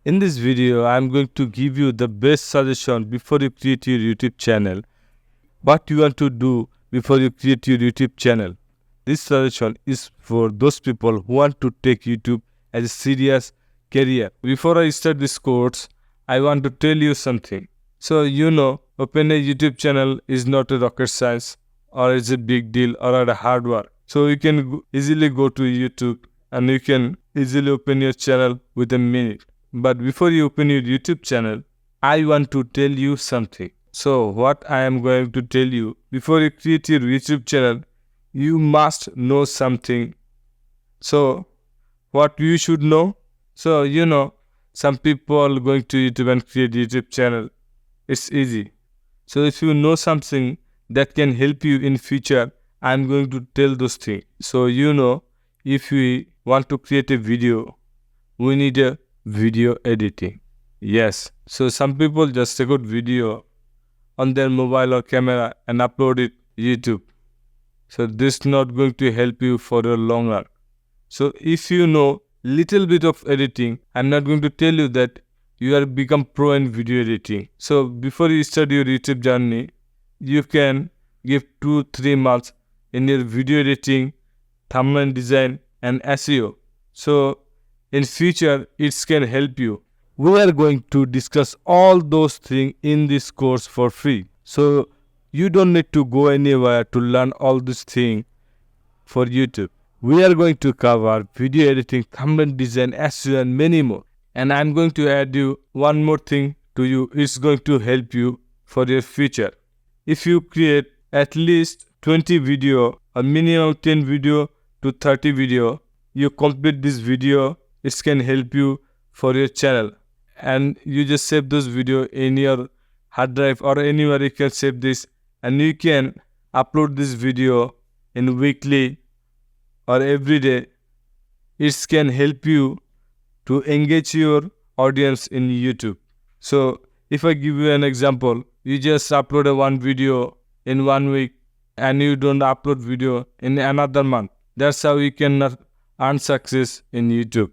In this video, I am going to give you the best suggestion before you create your YouTube channel. What you want to do before you create your YouTube channel. This suggestion is for those people who want to take YouTube as a serious career. Before I start this course, I want to tell you something. So open a YouTube channel is not a rocket science or is a big deal or a hard work. So you can easily go to YouTube and you can easily open your channel with a minute. But before you open your YouTube channel, I want to tell you something. So what I am going to tell you, before you create your YouTube channel, you must know something. So what you should know? So some people going to YouTube and create YouTube channel. It's easy. So if you know something that can help you in future, I'm going to tell those things. So if we want to create a video, we need a video editing. Yes. So some people just record video on their mobile or camera and upload it YouTube. So this is not going to help you for a long run. So if you know little bit of editing, I'm not going to tell you that you are become pro in video editing. So before you start your YouTube journey, you can give 2-3 months in your video editing, thumbnail design and SEO. So in future, it can help you. We are going to discuss all those things in this course for free. So you don't need to go anywhere to learn all these things for YouTube. We are going to cover video editing, thumbnail design, SEO and many more. And I'm going to add you one more thing to you. It's going to help you for your future. If you create at least 20 video or minimum 10 video to 30 video, you complete this video, it can help you for your channel. And you just save those video in your hard drive or anywhere you can save this. And you can upload this video in weekly or every day. It can help you to engage your audience in YouTube. So if I give you an example, you just upload a one video in 1 week and you don't upload video in another month. That's how you can earn success in YouTube.